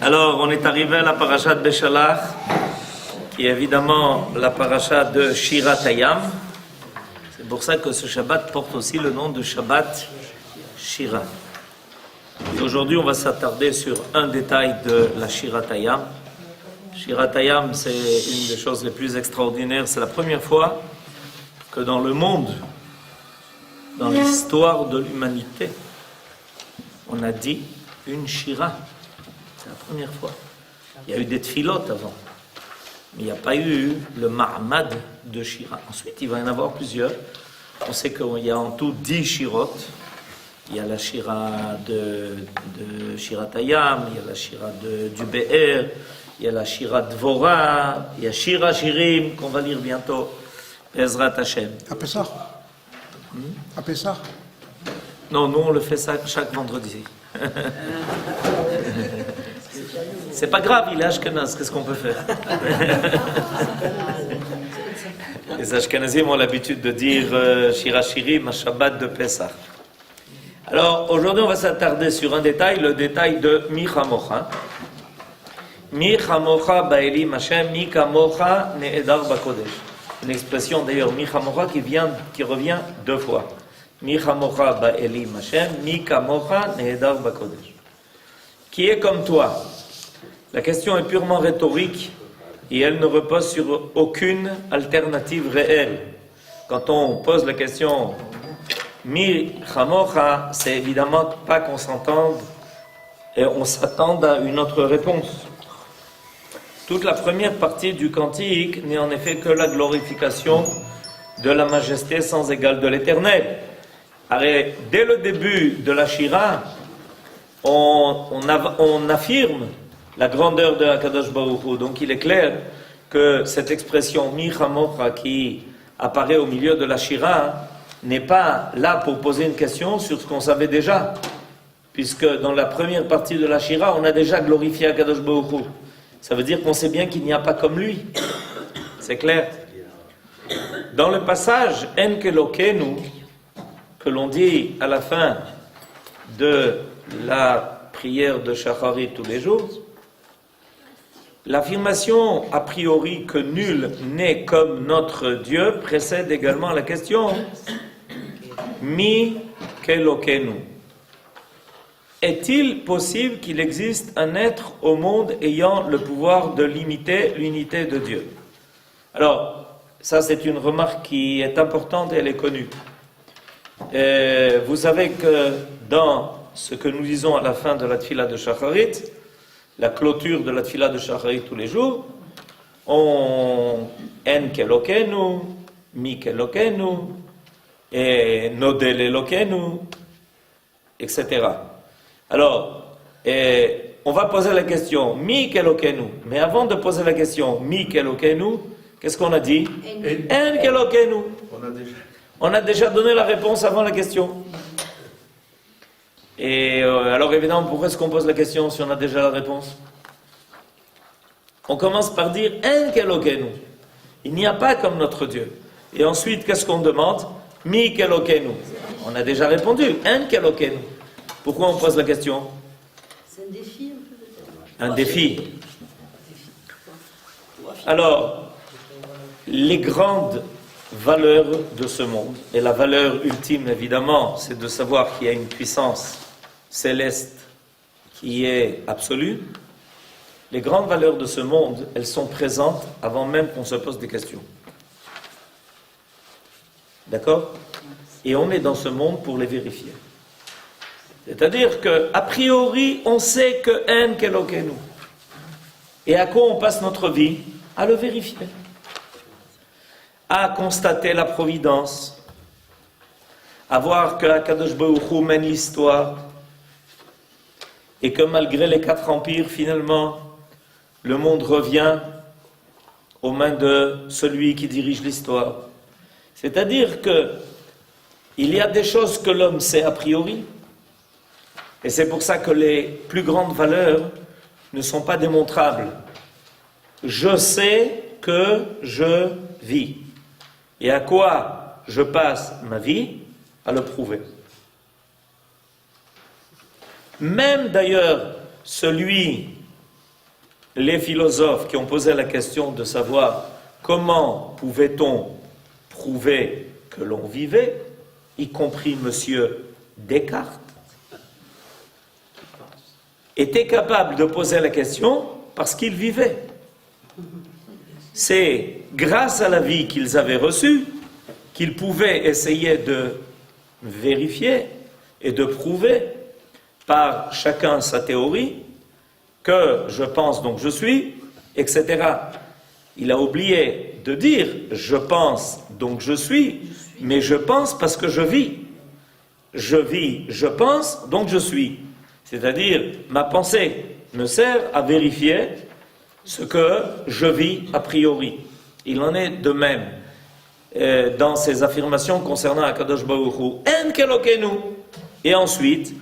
Alors, on est arrivé à la paracha de Beshalach, qui est évidemment la paracha de Shirat Hayam. C'est pour ça que ce Shabbat porte aussi le nom de Shabbat Shira. Et aujourd'hui, on va s'attarder sur un détail de la Shirat Hayam. Shirat Hayam, c'est une des choses les plus extraordinaires. C'est la première fois que dans le monde, dans l'histoire de l'humanité, on a dit une Shira. C'est la première fois. Il y a eu des tfilotes avant, mais il n'y a pas eu le ma'amad de Shira. Ensuite, il va y en avoir plusieurs. On sait qu'il y a en tout 10 Shirot. Il y a la Shira de Shirat Hayam, il y a la Shira du Be'er, il y a la Shira Dvorah, il y a Shira Shirim, qu'on va lire bientôt, Ezrat Hashem. À Pessah À Pessah Non, nous on le fait ça chaque vendredi. C'est pas grave, il est Ashkenaz, qu'est-ce qu'on peut faire? Les Ashkenazim ont l'habitude de dire Shira Shirim à Shabbat de Pessah. Alors, aujourd'hui, on va s'attarder sur un détail, le détail de Mi Chamocha. Mi Chamocha Ba'elim Hashem, Mi Kamocha Ne'edar Bakodesh. Une expression d'ailleurs, Mi Chamocha, qui revient deux fois. Mi Chamocha Ba'elim Hashem, Mi Kamocha Ne'edar Bakodesh. Qui est comme toi? La question est purement rhétorique et elle ne repose sur aucune alternative réelle. Quand on pose la question Mi Chamocha, c'est évidemment pas qu'on s'entende et on s'attend à une autre réponse. Toute la première partie du cantique n'est en effet que la glorification de la majesté sans égale de l'Éternel. Dès le début de la Shira, on affirme la grandeur de Akadosh Baruch Hu. Donc il est clair que cette expression Mi Chamocha qui apparaît au milieu de la Shira n'est pas là pour poser une question sur ce qu'on savait déjà, puisque dans la première partie de la Shira, on a déjà glorifié Akadosh Baruch Hu. Ça veut dire qu'on sait bien qu'il n'y a pas comme lui. C'est clair. Dans le passage En Kelokenu, que l'on dit à la fin de la prière de Shacharit tous les jours, l'affirmation a priori que nul n'est comme notre Dieu précède également la question Mi Kelokenu. Est-il possible qu'il existe un être au monde ayant le pouvoir de limiter l'unité de Dieu? Alors, ça c'est une remarque qui est importante et elle est connue. Vous savez que dans ce que nous disons à la fin de la Tfila de Shacharit, la clôture de la Tfila de Shacharit tous les jours, on En Kelokenu, Mi Kelokenu, et Nodel Elokenu, etc. Alors, on va poser la question Mi Kelokenu. Mais avant de poser la question Mi Kelokenu, qu'est-ce qu'on a dit? En Kelokenu. On a déjà donné la réponse avant la question. Et alors évidemment, pourquoi est-ce qu'on pose la question si on a déjà la réponse? On commence par dire En Kelokenu. Il n'y a pas comme notre Dieu. Et ensuite, qu'est-ce qu'on demande? Mi Kelokenu. On a déjà répondu En Kelokenu. Pourquoi on pose la question? C'est un défi un peu peut-être. Un défi. Alors, les grandes valeurs de ce monde, et la valeur ultime évidemment, c'est de savoir qu'il y a une puissance céleste qui est absolue. Les grandes valeurs de ce monde, elles sont présentes avant même qu'on se pose des questions. D'accord? Et on est dans ce monde pour les vérifier. C'est-à-dire qu'a priori, on sait que En Kelokenu. Et à quoi on passe notre vie? À le vérifier. À constater la providence. À voir que Akadosh Baruch Hu mène l'histoire. Et que malgré les 4 empires, finalement, le monde revient aux mains de celui qui dirige l'histoire. C'est-à-dire que il y a des choses que l'homme sait a priori. Et c'est pour ça que les plus grandes valeurs ne sont pas démontrables. Je sais que je vis. Et à quoi je passe ma vie? À le prouver. Même d'ailleurs, celui les philosophes qui ont posé la question de savoir comment pouvait-on prouver que l'on vivait, y compris Monsieur Descartes, étaient capables de poser la question parce qu'ils vivaient. C'est grâce à la vie qu'ils avaient reçue qu'ils pouvaient essayer de vérifier et de prouver par chacun sa théorie que je pense donc je suis, etc. Il a oublié de dire je pense donc je suis, mais je pense parce que je vis. Je vis, je pense, donc je suis. C'est-à-dire, ma pensée me sert à vérifier ce que je vis a priori. Il en est de même dans ses affirmations concernant Akadosh Baruch Hu. En kelokenu. Et ensuite,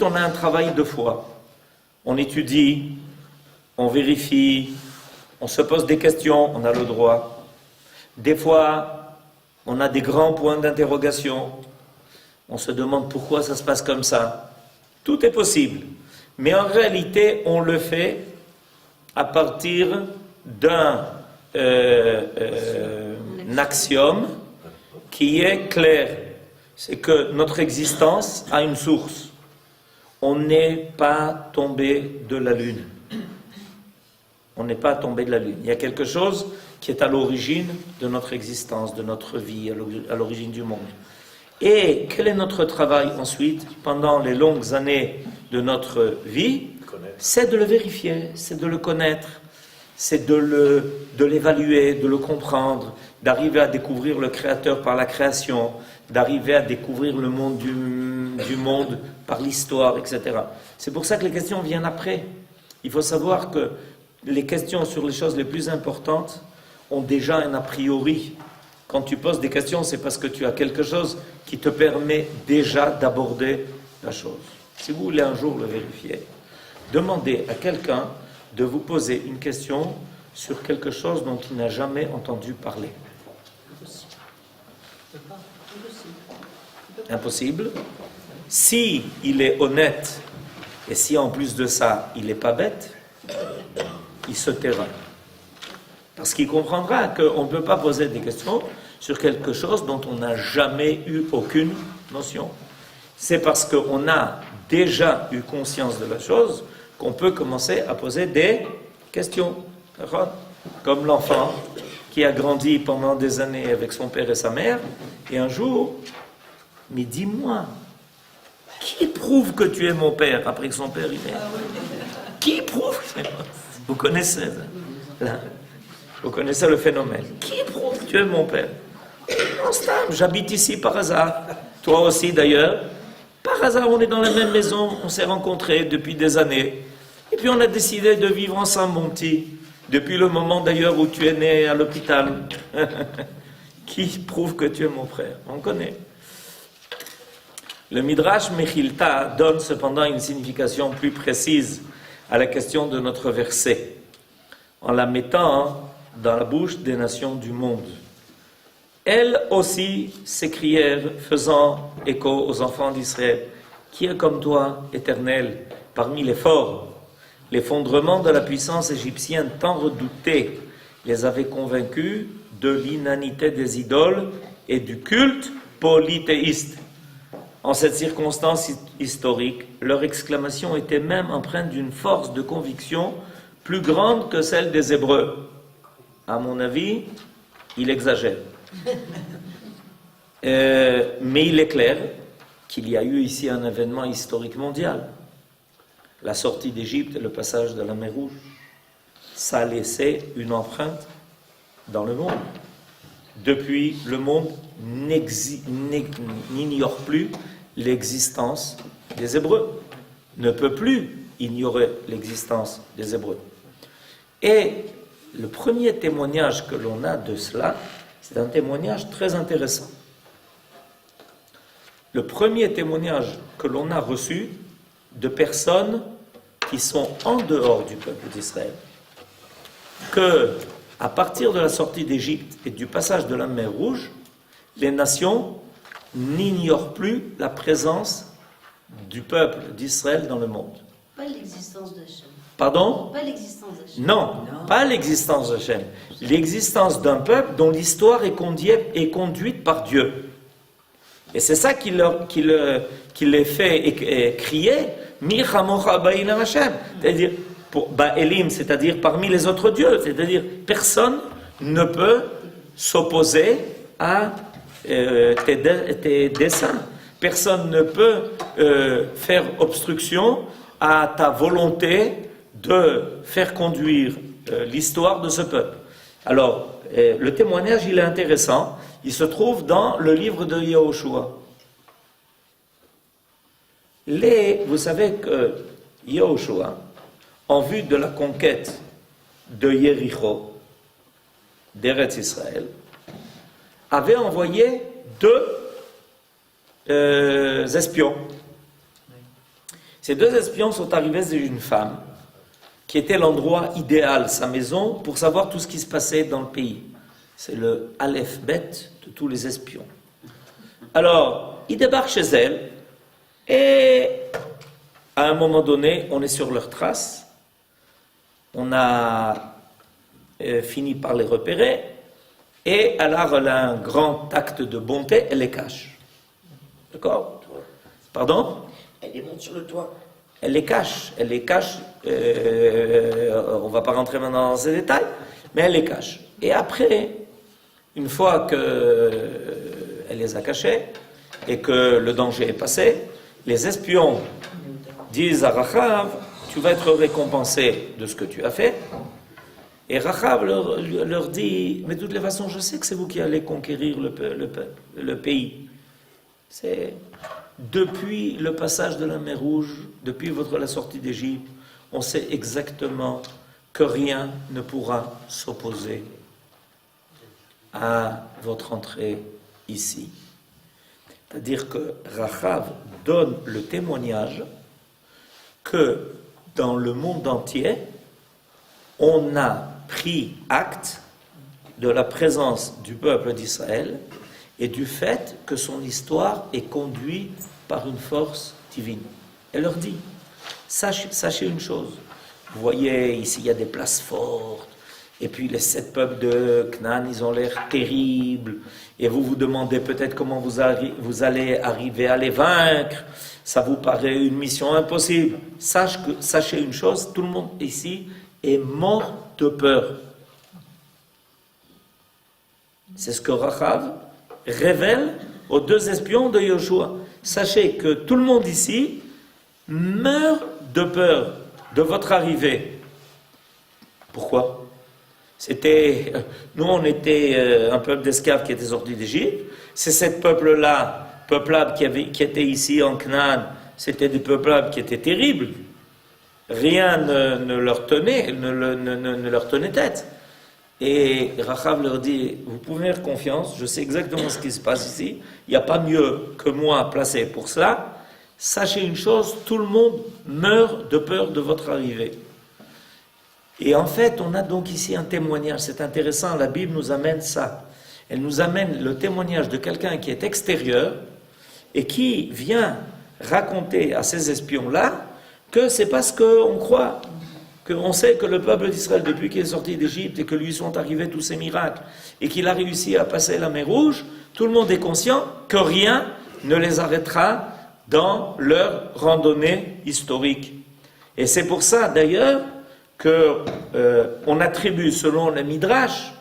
on a un travail de foi. On étudie, on vérifie, on se pose des questions, on a le droit. Des fois, on a des grands points d'interrogation. On se demande pourquoi ça se passe comme ça. Tout est possible. Mais en réalité, on le fait à partir d'un axiome qui est clair. C'est que notre existence a une source. On n'est pas tombé de la Lune. On n'est pas tombé de la Lune. Il y a quelque chose qui est à l'origine de notre existence, de notre vie, à l'origine du monde. Et quel est notre travail ensuite, pendant les longues années de notre vie? C'est de le vérifier, c'est de le connaître, c'est de l'évaluer, de le comprendre, d'arriver à découvrir le Créateur par la création, d'arriver à découvrir le monde du monde par l'histoire, etc. C'est pour ça que les questions viennent après. Il faut savoir que les questions sur les choses les plus importantes ont déjà un a priori. Quand tu poses des questions, c'est parce que tu as quelque chose qui te permet déjà d'aborder la chose. Si vous voulez un jour le vérifier, demandez à quelqu'un de vous poser une question sur quelque chose dont il n'a jamais entendu parler. Impossible. Si il est honnête et si en plus de ça il n'est pas bête, il se taira. Parce qu'il comprendra qu'on ne peut pas poser des questions sur quelque chose dont on n'a jamais eu aucune notion. C'est parce qu'on a déjà eu conscience de la chose qu'on peut commencer à poser des questions. Comme l'enfant qui a grandi pendant des années avec son père et sa mère, et un jour, mais dis-moi, qui prouve que tu es mon père après que son père est mort? Qui prouve? Vous connaissez là. Vous connaissez le phénomène. Qui prouve que tu es mon père? Non, Stam, j'habite ici par hasard. Toi aussi d'ailleurs. Par hasard, on est dans la même maison, on s'est rencontrés depuis des années. Et puis on a décidé de vivre ensemble, mon petit. Depuis le moment d'ailleurs où tu es né à l'hôpital. Qui prouve que tu es mon frère? On connaît. Le Midrash Mechilta donne cependant une signification plus précise à la question de notre verset, en la mettant dans la bouche des nations du monde. Elles aussi s'écrièrent, faisant écho aux enfants d'Israël, qui est comme toi, Éternel, parmi les forts? L'effondrement de la puissance égyptienne tant redoutée les avait convaincus de l'inanité des idoles et du culte polythéiste. En cette circonstance historique, leur exclamation était même empreinte d'une force de conviction plus grande que celle des Hébreux. À mon avis, il exagère. Mais il est clair qu'il y a eu ici un événement historique mondial. La sortie d'Égypte et le passage de la mer Rouge, ça a laissé une empreinte dans le monde. Depuis, le monde n'ignore plus l'existence des Hébreux, ne peut plus ignorer l'existence des Hébreux. Et le premier témoignage que l'on a de cela, c'est un témoignage très intéressant. Le premier témoignage que l'on a reçu de personnes qui sont en dehors du peuple d'Israël, que, à partir de la sortie d'Égypte et du passage de la mer Rouge, les nations n'ignorent plus la présence du peuple d'Israël dans le monde. Pas l'existence d'Hachem. Pardon? Pas l'existence d'Hachem. Non, pas l'existence d'Hachem. L'existence d'un peuple dont l'histoire est conduite par Dieu. Et c'est ça qui les fait crier Mi chamocha ba'elim Hashem. C'est-à-dire, Ba'elim, c'est-à-dire parmi les autres dieux. C'est-à-dire, personne ne peut s'opposer à tes desseins. Personne ne peut faire obstruction à ta volonté de faire conduire l'histoire de ce peuple. Alors, le témoignage, il est intéressant. Il se trouve dans le livre de Yahushua. Vous savez que Yahushua, en vue de la conquête de Yéricho, d'Eretz Israël, avait envoyé 2 espions. Ces 2 espions sont arrivés d'une femme qui était l'endroit idéal, sa maison, pour savoir tout ce qui se passait dans le pays. C'est le Aleph Bet de tous les espions. Alors, ils débarquent chez elle, et à un moment donné, on est sur leurs traces. On a fini par les repérer, et alors elle a un grand acte de bonté, elle les cache. D'accord? Pardon? Elle les monte sur le toit. Elle les cache. On ne va pas rentrer maintenant dans ces détails, mais elle les cache. Et après, une fois qu'elle les a cachés et que le danger est passé, les espions disent à Rachav, tu vas être récompensé de ce que tu as fait. Et Rachav leur dit, mais de toutes les façons, je sais que c'est vous qui allez conquérir le pays. C'est depuis le passage de la mer Rouge, depuis la sortie d'Égypte, on sait exactement que rien ne pourra s'opposer à votre entrée ici. C'est-à-dire que Rachav donne le témoignage que dans le monde entier, on a pris acte de la présence du peuple d'Israël et du fait que son histoire est conduite par une force divine. Elle leur dit, sachez une chose, vous voyez ici il y a des places fortes, et puis les 7 peuples de Canaan, ils ont l'air terribles, et vous vous demandez peut-être comment vous allez arriver à les vaincre, ça vous paraît une mission impossible. Sachez une chose, tout le monde ici est mort de peur. C'est ce que Rachav révèle aux 2 espions de Yoshua. Sachez que tout le monde ici meurt de peur de votre arrivée. Pourquoi? Nous on était un peuple d'esclaves qui était sorti d'Égypte. C'est ces peuples-là, peuplades qui étaient ici en Canaan, c'était des peuplades qui étaient terribles. Rien ne leur tenait tête. Et Rachav leur dit, vous pouvez faire confiance, je sais exactement ce qui se passe ici, il n'y a pas mieux que moi placé pour cela. Sachez une chose, tout le monde meurt de peur de votre arrivée. Et en fait, on a donc ici un témoignage, c'est intéressant, la Bible nous amène ça. Elle nous amène le témoignage de quelqu'un qui est extérieur et qui vient raconter à ces espions-là que c'est parce qu'on croit, qu'on sait que le peuple d'Israël, depuis qu'il est sorti d'Égypte et que lui sont arrivés tous ces miracles, et qu'il a réussi à passer la mer Rouge, tout le monde est conscient que rien ne les arrêtera dans leur randonnée historique. Et c'est pour ça, d'ailleurs, qu'on attribue, selon le Midrash,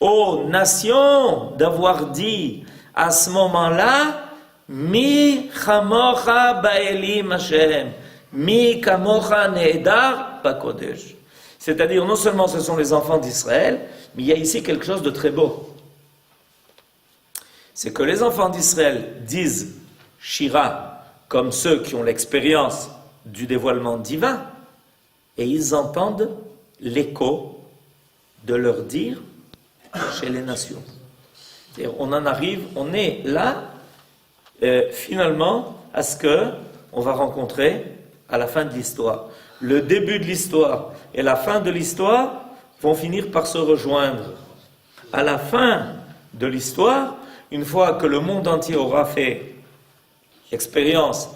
aux nations d'avoir dit à ce moment-là, Mi chamocha ba'elim Hashem, Mi kamocha ne'edar ba'kodesh. C'est-à-dire, non seulement ce sont les enfants d'Israël, mais il y a ici quelque chose de très beau. C'est que les enfants d'Israël disent Shira, comme ceux qui ont l'expérience du dévoilement divin, et ils entendent l'écho de leur dire chez les nations. C'est-à-dire, on en arrive, on est là, finalement, à ce que on va rencontrer à la fin de l'histoire. Le début de l'histoire et la fin de l'histoire vont finir par se rejoindre. À la fin de l'histoire, une fois que le monde entier aura fait expérience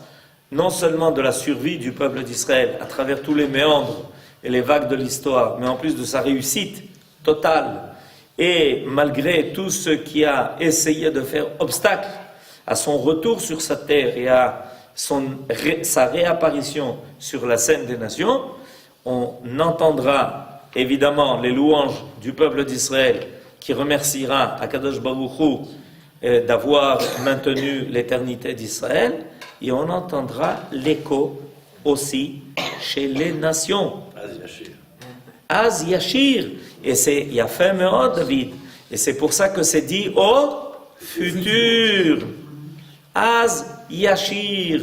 non seulement de la survie du peuple d'Israël à travers tous les méandres et les vagues de l'histoire, mais en plus de sa réussite totale, et malgré tout ce qui a essayé de faire obstacle à son retour sur sa terre et à sa réapparition sur la scène des nations, on entendra évidemment les louanges du peuple d'Israël qui remerciera Akadosh Baruch Hu d'avoir maintenu l'éternité d'Israël, et on entendra l'écho aussi chez les nations. Az Yashir. Et c'est Yafé Meod, David. Et c'est pour ça que c'est dit au futur. Az Yashir.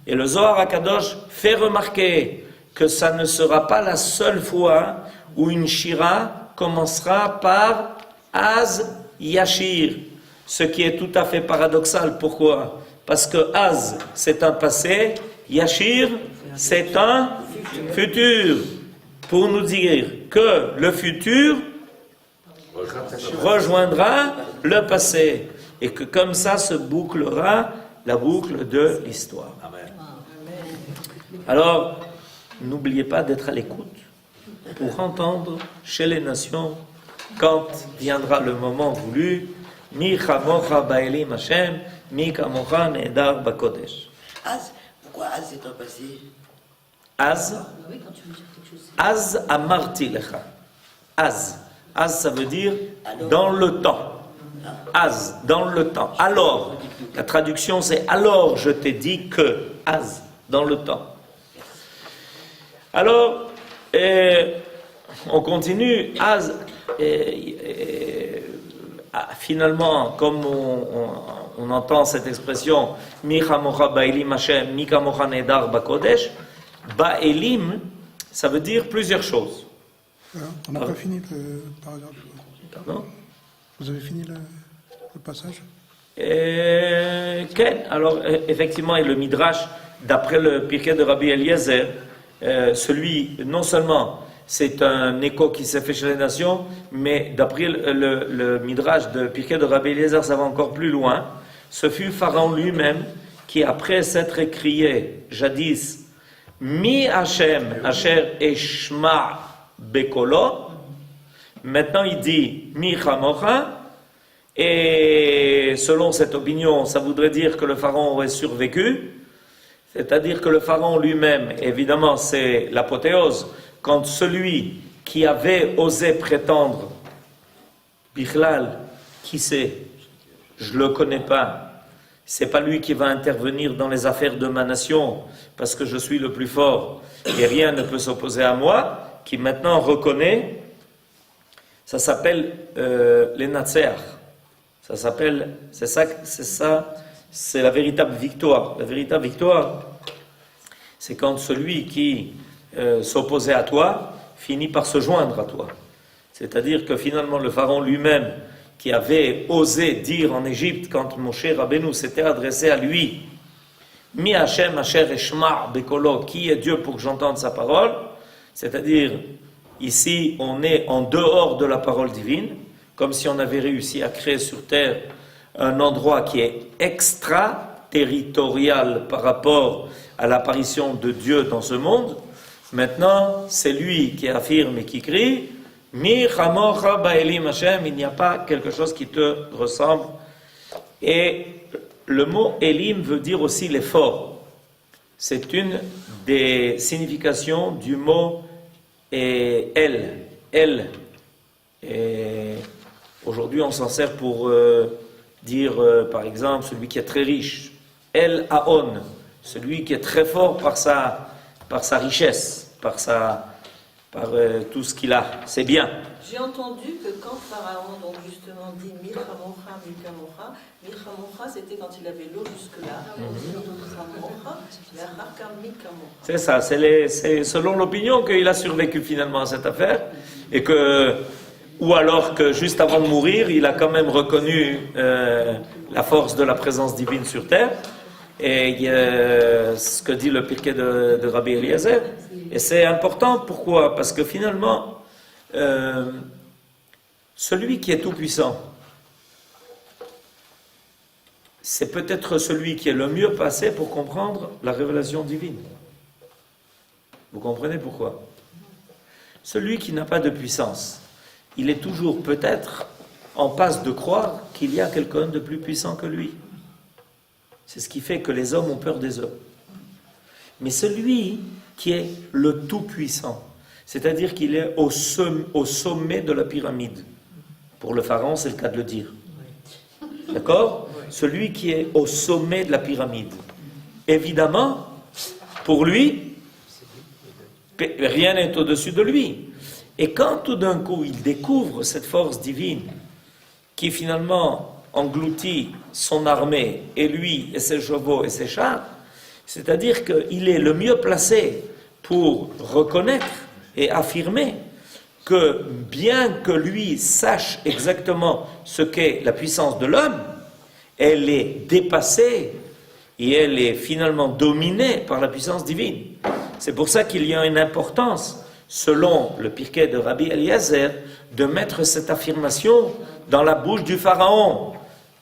Et le Zohar HaKadosh fait remarquer que ça ne sera pas la seule fois où une shira commencera par Az Yashir. Ce qui est tout à fait paradoxal. Pourquoi? Parce que Az, c'est un passé, Yashir, c'est un futur. Pour nous dire que le futur rejoindra le passé. Et que comme ça se bouclera la boucle de l'histoire. Alors, n'oubliez pas d'être à l'écoute pour entendre chez les nations, quand viendra le moment voulu, Mi chamocha ba'elim Hashem, mi kamocha ne'edar ba'kodesh. Az, pourquoi Az c'est un passé? Az, Oui, quand tu veux dire quelque chose. Az amarti lecha. Az. Az, ça veut dire dans le temps. Az, dans le temps. Alors, la traduction c'est alors je t'ai dit que. Az, dans le temps. Alors, on continue. Az, finalement, comme on entend cette expression, Mi chamocha ba'elim Hashem, mi kamocha ne'edar ba'kodesh, ba'elim, ça veut dire plusieurs choses. On n'a pas fini le paragraphe. Pardon? Vous avez fini le passage? Alors, effectivement, et le Midrash, d'après le Pirkei de Rabbi Eliezer, celui, non seulement c'est un écho qui s'est fait chez les nations, mais d'après le Midrash de Pirkei de Rabbi Eliezer, ça va encore plus loin. Ce fut Pharaon lui-même qui, après s'être écrié jadis Mi Hashem Asher Eshma Bekolo, maintenant il dit Mi Chamocha, et selon cette opinion, ça voudrait dire que le pharaon aurait survécu, c'est-à-dire que le pharaon lui-même, évidemment, c'est l'apothéose, quand celui qui avait osé prétendre, Bichlal, qui c'est? Je ne le connais pas. C'est pas lui qui va intervenir dans les affaires de ma nation, parce que je suis le plus fort et rien ne peut s'opposer à moi, qui maintenant reconnaît, ça s'appelle les Natser. Ça s'appelle, c'est la véritable victoire. La véritable victoire, c'est quand celui qui s'opposait à toi finit par se joindre à toi. C'est-à-dire que finalement le pharaon lui-même, qui avait osé dire en Égypte, quand Moshe Rabbeinu s'était adressé à lui, Mi Hashem Asher Eshma Bekolo, qui est Dieu pour que j'entende sa parole, c'est-à-dire ici on est en dehors de la parole divine, comme si on avait réussi à créer sur terre un endroit qui est extraterritorial par rapport à l'apparition de Dieu dans ce monde. Maintenant, c'est lui qui affirme et qui crie Mi chamocha ba'elim Hashem, il n'y a pas quelque chose qui te ressemble. Et le mot Elim veut dire aussi l'effort. C'est une des significations du mot El. El. Et aujourd'hui, on s'en sert pour dire, par exemple, celui qui est très riche. El Aon, celui qui est très fort par sa richesse, par tout ce qu'il a. C'est bien. J'ai entendu que quand Pharaon donc justement dit Milchamocha, Milchamocha, Milchamocha c'était quand il avait l'eau jusque-là. C'est ça, c'est selon l'opinion qu'il a survécu finalement à cette affaire, et que, ou alors que juste avant de mourir, il a quand même reconnu la force de la présence divine sur terre, et ce que dit le Pirkei de Rabbi Eliezer. Et c'est important, pourquoi? Parce que finalement, celui qui est tout-puissant, c'est peut-être celui qui est le mieux placé pour comprendre la révélation divine. Vous comprenez pourquoi? Celui qui n'a pas de puissance, il est toujours peut-être en passe de croire qu'il y a quelqu'un de plus puissant que lui. C'est ce qui fait que les hommes ont peur des hommes. Mais celui qui est le tout-puissant, c'est-à-dire qu'il est au sommet de la pyramide. Pour le pharaon, c'est le cas de le dire. D'accord? Celui qui est au sommet de la pyramide. Évidemment, pour lui, rien n'est au-dessus de lui. Et quand tout d'un coup, il découvre cette force divine qui finalement engloutit son armée, et lui, et ses chevaux, et ses chars, c'est-à-dire qu'il est le mieux placé pour reconnaître et affirmer que bien que lui sache exactement ce qu'est la puissance de l'homme, elle est dépassée et elle est finalement dominée par la puissance divine. C'est pour ça qu'il y a une importance, selon le Pirkei de Rabbi Eliezer, de mettre cette affirmation dans la bouche du Pharaon.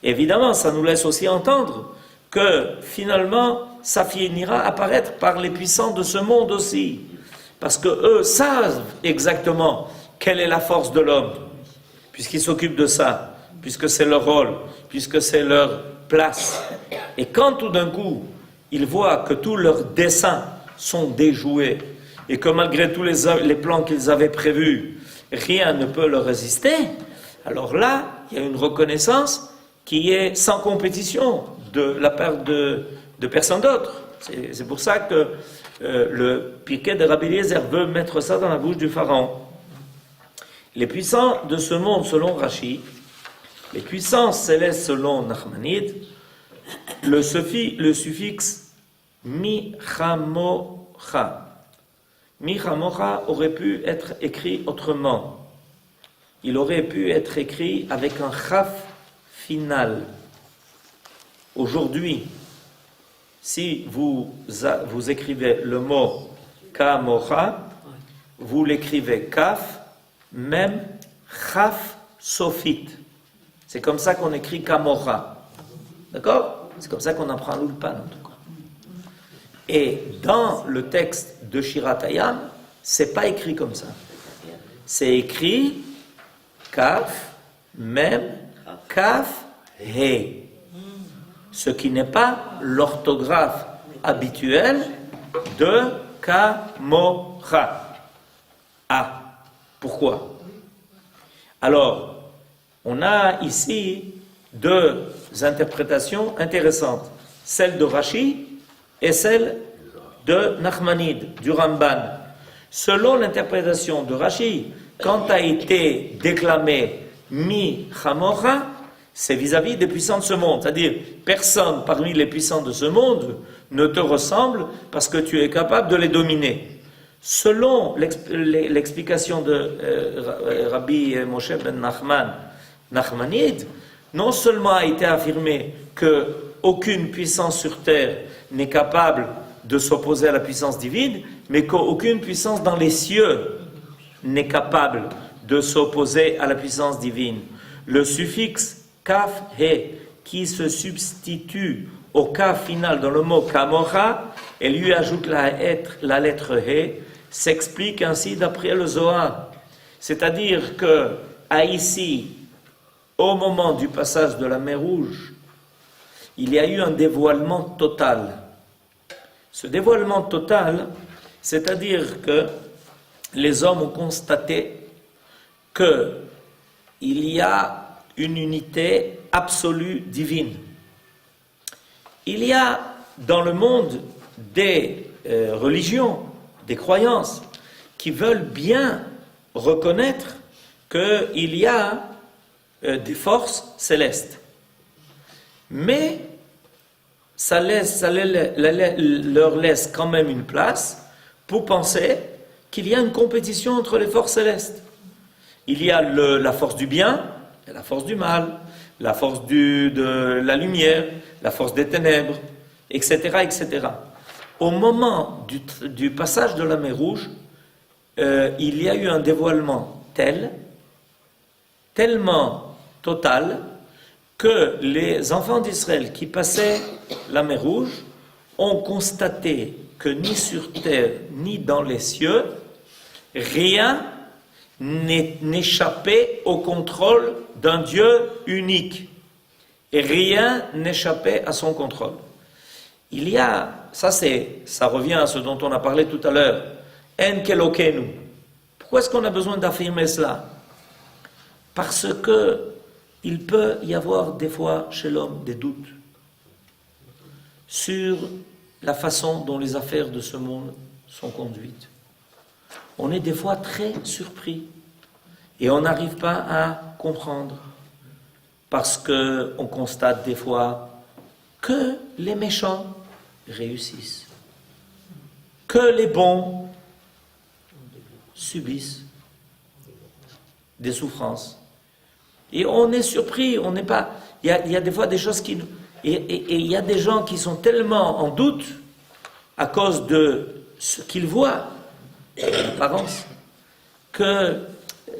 Évidemment, ça nous laisse aussi entendre que finalement, ça finira apparaître par les puissants de ce monde aussi. Parce qu'eux savent exactement quelle est la force de l'homme, puisqu'ils s'occupent de ça, puisque c'est leur rôle, puisque c'est leur place. Et quand tout d'un coup, ils voient que tous leurs desseins sont déjoués, et que malgré tous les plans qu'ils avaient prévus, rien ne peut leur résister, alors là, il y a une reconnaissance qui est sans compétition de la part de personne d'autre. C'est pour ça que le Pirkei de Rabbi Eliezer veut mettre ça dans la bouche du Pharaon. Les puissants de ce monde, selon Rashi, les puissances célestes selon Nachmanide, le suffixe mi-chamocha. Mi-chamocha aurait pu être écrit autrement. Il aurait pu être écrit avec un chaf final. Aujourd'hui, si vous écrivez le mot kamocha, vous l'écrivez kaf, même chaf sofit. C'est comme ça qu'on écrit kamocha. D'accord? C'est comme ça qu'on apprend l'ulpan en tout cas. Et dans le texte de Shirat Hayam, c'est pas écrit comme ça. C'est écrit kaf, même kaf, he. Ce qui n'est pas l'orthographe habituelle de kamocha. Ah, pourquoi? Alors, on a ici deux interprétations intéressantes, celle de Rashi et celle de Nachmanide, du Ramban. Selon l'interprétation de Rashi, quand a été déclamé mi chamocha, c'est vis-à-vis des puissants de ce monde, c'est-à-dire personne parmi les puissants de ce monde ne te ressemble parce que tu es capable de les dominer. Selon l'explication de Rabbi Moshe ben Nachmanide, non seulement a été affirmé qu'aucune puissance sur terre n'est capable de s'opposer à la puissance divine, mais qu'aucune puissance dans les cieux n'est capable de s'opposer à la puissance divine. Le suffixe kaf he, qui se substitue au kaf final dans le mot kamocha et lui ajoute la lettre he, s'explique ainsi d'après le Zohar. C'est-à-dire que ici, au moment du passage de la mer Rouge, il y a eu un dévoilement total. Ce dévoilement total, c'est-à-dire que les hommes ont constaté qu'il y a une unité absolue divine. Il y a dans le monde des religions, des croyances, qui veulent bien reconnaître qu'il y a des forces célestes. Mais ça leur laisse quand même une place pour penser qu'il y a une compétition entre les forces célestes. Il y a la force du bien et la force du mal, la force de la lumière, la force des ténèbres, etc., etc. Au moment du passage de la mer Rouge, il y a eu un dévoilement tellement total que les enfants d'Israël qui passaient la mer Rouge ont constaté que ni sur terre ni dans les cieux, rien n'échappait au contrôle d'un Dieu unique. Et rien n'échappait à son contrôle. Il y a, ça revient à ce dont on a parlé tout à l'heure, En Kelokenu. Pourquoi est-ce qu'on a besoin d'affirmer cela? Parce que il peut y avoir des fois chez l'homme des doutes sur la façon dont les affaires de ce monde sont conduites. On est des fois très surpris et on n'arrive pas à comprendre parce qu'on constate des fois que les méchants réussissent, que les bons subissent des souffrances. Et on est surpris, on n'est pas... Il y a des fois des choses qui... Et il y a des gens qui sont tellement en doute à cause de ce qu'ils voient, en apparence, que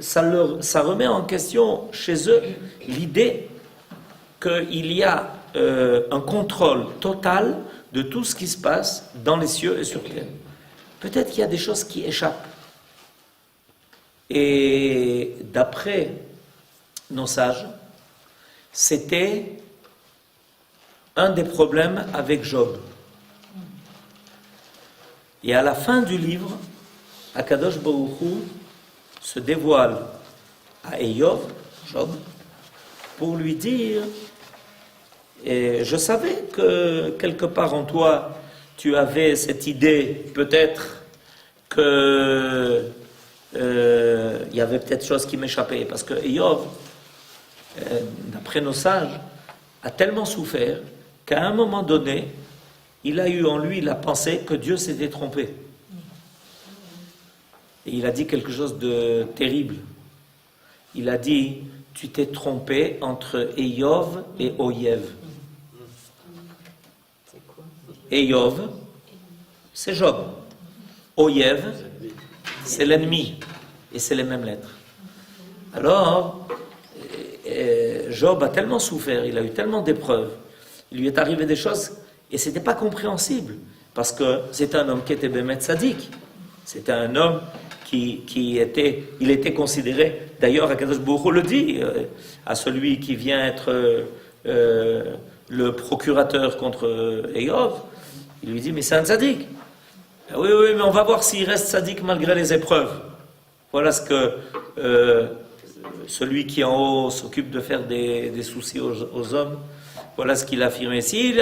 ça remet en question chez eux l'idée qu'il y a un contrôle total de tout ce qui se passe dans les cieux et sur terre. Peut-être qu'il y a des choses qui échappent. Et d'après nos sages, c'était un des problèmes avec Job. Et à la fin du livre, Akadosh Baruch Hu se dévoile à Job, pour lui dire, et je savais que quelque part en toi, tu avais cette idée, peut-être que il y avait peut-être chose qui m'échappait, parce que Job, d'après nos sages, a tellement souffert qu'à un moment donné, il a eu en lui la pensée que Dieu s'était trompé. Et il a dit quelque chose de terrible. Il a dit, tu t'es trompé entre Eyov et Oyev. Eyov, c'est Job. Oyev, c'est l'ennemi. Et c'est les mêmes lettres. Alors, Job a tellement souffert, il a eu tellement d'épreuves, il lui est arrivé des choses, et ce n'était pas compréhensible, parce que c'était un homme qui était Bémet Tzadik. C'était un homme qui était considéré, d'ailleurs, Akadosh Baruch Hu le dit, à celui qui vient être le procurateur contre Eyov, il lui dit, mais c'est un Tzadik. Oui, mais on va voir s'il reste Tzadik malgré les épreuves. Voilà ce que celui qui en haut s'occupe de faire des soucis aux hommes, voilà ce qu'il a affirmé. Si,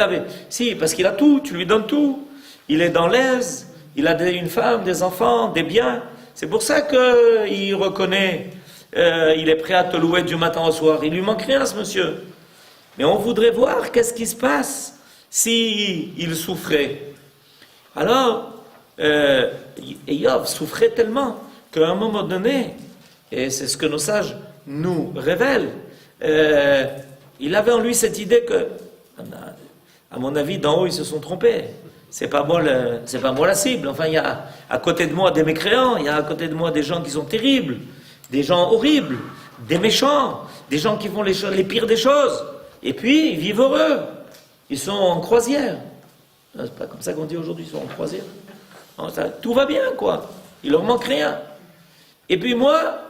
parce qu'il a tout, tu lui donnes tout. Il est dans l'aise, il a une femme, des enfants, des biens. C'est pour ça qu'il reconnaît, il est prêt à te louer du matin au soir. Il lui manque rien, ce monsieur. Mais on voudrait voir qu'est-ce qui se passe s'il souffrait. Alors, Job souffrait tellement qu'à un moment donné, et c'est ce que nos sages nous révèlent, il avait en lui cette idée que, à mon avis, d'en haut, ils se sont trompés. C'est pas moi la cible. Enfin, il y a à côté de moi des mécréants, il y a à côté de moi des gens qui sont terribles, des gens horribles, des méchants, des gens qui font les pires des choses. Et puis, ils vivent heureux. Ils sont en croisière. C'est pas comme ça qu'on dit aujourd'hui, ils sont en croisière. Non, tout va bien, quoi. Il leur manque rien. Et puis moi,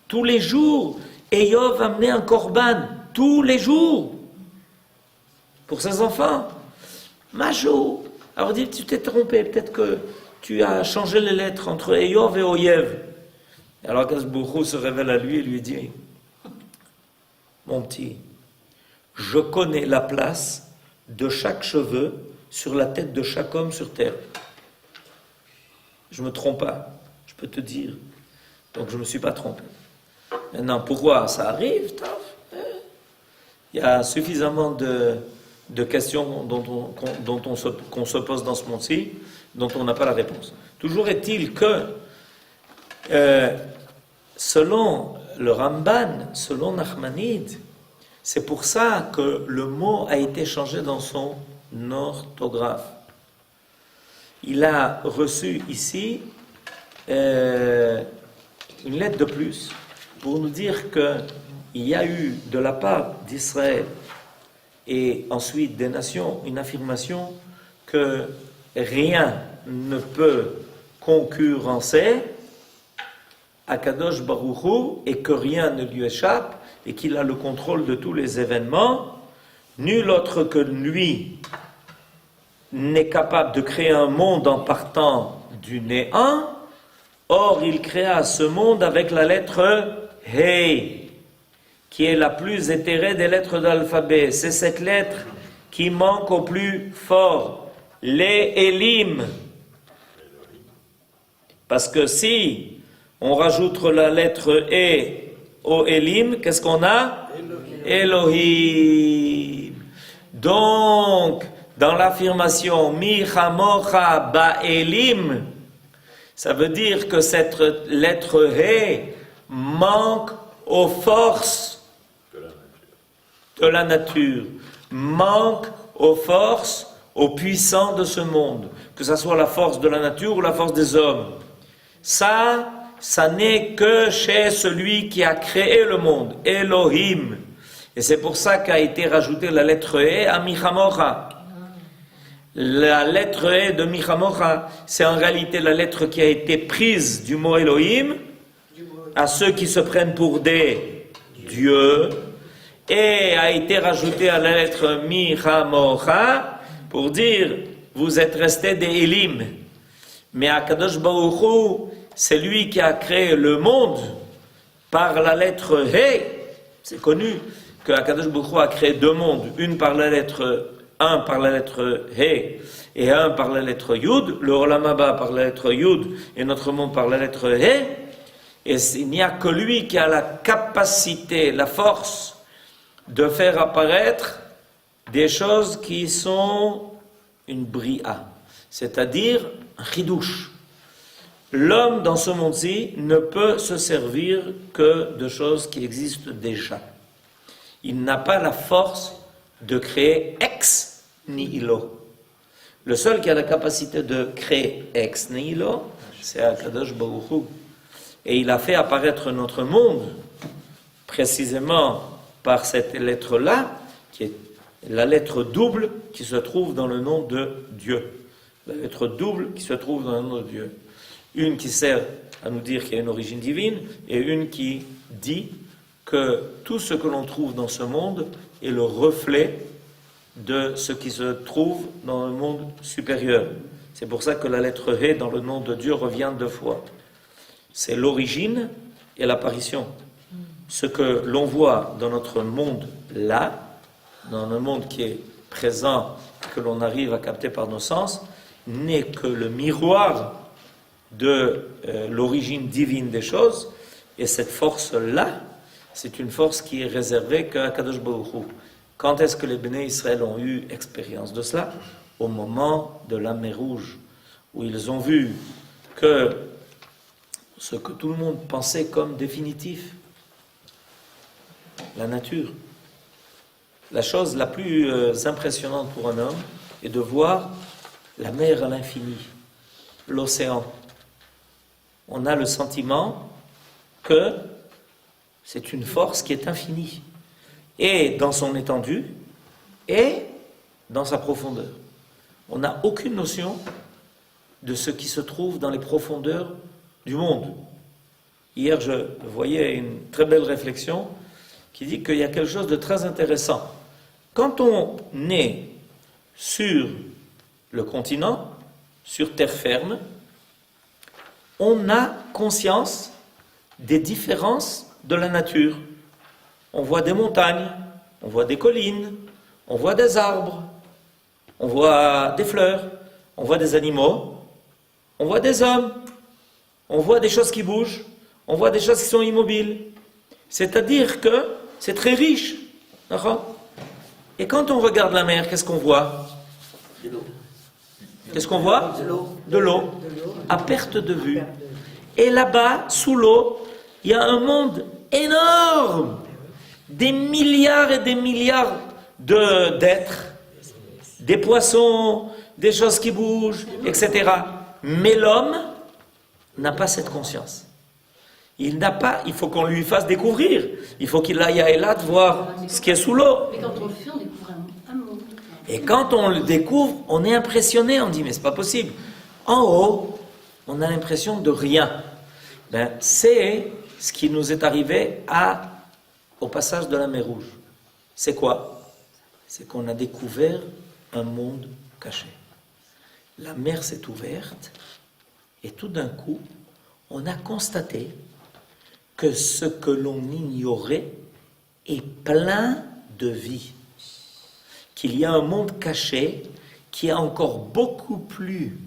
tous les jours, Eyov amenait un korban, tous les jours, pour ses enfants. Majou. Alors dit, tu t'es trompé, peut-être que tu as changé les lettres entre Eyov et Oyev. Alors Akadosh Baruch Hu se révèle à lui et lui dit, mon petit, je connais la place de chaque cheveu sur la tête de chaque homme sur terre. Je ne me trompe pas, je peux te dire. Donc je ne me suis pas trompé. Maintenant, pourquoi ça arrive? Il y a suffisamment de questions qu'on se pose dans ce monde-ci, dont on n'a pas la réponse. Toujours est-il que, selon le Ramban, selon Nachmanide, c'est pour ça que le mot a été changé dans son orthographe. Il a reçu ici une lettre de plus pour nous dire il y a eu de la part d'Israël et ensuite des nations une affirmation que rien ne peut concurrencer Akadosh Baruch Hu et que rien ne lui échappe et qu'il a le contrôle de tous les événements, nul autre que lui n'est capable de créer un monde en partant du néant. Or, il créa ce monde avec la lettre He, qui est la plus éthérée des lettres de l'alphabet. C'est cette lettre qui manque au plus fort, les Elim. Parce que si on rajoute la lettre E au Elim, qu'est-ce qu'on a? Elohim. Donc, dans l'affirmation Mi Chamocha Ba'elim, ça veut dire que cette lettre He manque aux forces de la nature, manque aux forces, aux puissants de ce monde, que ce soit la force de la nature ou la force des hommes. Ça n'est que chez celui qui a créé le monde, Elohim. Et c'est pour ça qu'a été rajoutée la lettre E à Michamocha. La lettre E de Michamocha, c'est en réalité la lettre qui a été prise du mot Elohim à ceux qui se prennent pour des dieux et a été rajoutée à la lettre Michamocha pour dire vous êtes restés des Elim. Mais Akadosh Baruch Hu, c'est lui qui a créé le monde par la lettre He. C'est connu que Akadosh Baruch Hu a créé deux mondes, un par la lettre He et un par la lettre Yud, le Olam Haba par la lettre Yud et notre monde par la lettre He. Et il n'y a que lui qui a la capacité, la force de faire apparaître des choses qui sont une bria, c'est-à-dire un chidouche. L'homme dans ce monde-ci ne peut se servir que de choses qui existent déjà. Il n'a pas la force de créer ex nihilo. Le seul qui a la capacité de créer ex nihilo, c'est Akadosh Baruch Hu. Et il a fait apparaître notre monde précisément par cette lettre-là, qui est la lettre double qui se trouve dans le nom de Dieu. La lettre double qui se trouve dans le nom de Dieu. Une qui sert à nous dire qu'il y a une origine divine, et une qui dit que tout ce que l'on trouve dans ce monde est le reflet de ce qui se trouve dans le monde supérieur. C'est pour ça que la lettre He dans le nom de Dieu revient deux fois. C'est l'origine et l'apparition. Ce que l'on voit dans notre monde là, dans le monde qui est présent, que l'on arrive à capter par nos sens, n'est que le miroir de l'origine divine des choses, et cette force-là, c'est une force qui est réservée qu'à Kadosh Baruch Hu. Quand est-ce que les Béné Israël ont eu expérience de cela? Au moment de la mer Rouge, où ils ont vu que ce que tout le monde pensait comme définitif, la nature, la chose la plus impressionnante pour un homme est de voir la mer à l'infini, l'océan. On a le sentiment que c'est une force qui est infinie, et dans son étendue, et dans sa profondeur. On n'a aucune notion de ce qui se trouve dans les profondeurs du monde. Hier, je voyais une très belle réflexion qui dit qu'il y a quelque chose de très intéressant. Quand on est sur le continent, sur terre ferme, on a conscience des différences de la nature. On voit des montagnes, on voit des collines, on voit des arbres, on voit des fleurs, on voit des animaux, on voit des hommes, on voit des choses qui bougent, on voit des choses qui sont immobiles. C'est-à-dire que c'est très riche. Et quand on regarde la mer, qu'est-ce qu'on voit? Qu'est-ce qu'on voit? De l'eau, à perte de vue. Et là-bas, sous l'eau, il y a un monde énorme, des milliards et des milliards d'êtres, des poissons, des choses qui bougent, etc. Mais l'homme n'a pas cette conscience. Il n'a pas, il faut qu'on lui fasse découvrir. Il faut qu'il aille à Eilat voir ce qui est sous l'eau. Mais quand on le fait, on découvre un monde. Et quand on le découvre, on est impressionné. On dit, mais c'est pas possible. En haut, on a l'impression de rien. Ben, c'est ce qui nous est arrivé au passage de la mer Rouge. C'est quoi? C'est qu'on a découvert un monde caché. La mer s'est ouverte et tout d'un coup, on a constaté que ce que l'on ignorait est plein de vie. Qu'il y a un monde caché qui est encore beaucoup plus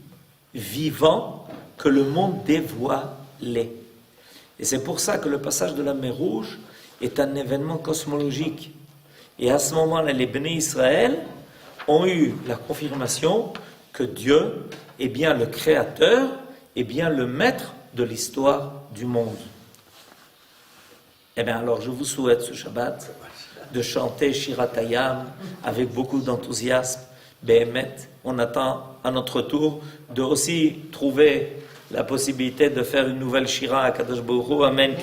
vivant que le monde dévoilé. Et c'est pour ça que le passage de la mer Rouge est un événement cosmologique. Et à ce moment-là, les Béné Israël ont eu la confirmation que Dieu est bien le créateur, est bien le maître de l'histoire du monde. Eh bien alors, je vous souhaite ce Shabbat de chanter Shirat Hayam avec beaucoup d'enthousiasme. Béhémet, on attend à notre tour de aussi trouver la possibilité de faire une nouvelle Shira à Kadosh Baruch Hu. Amen.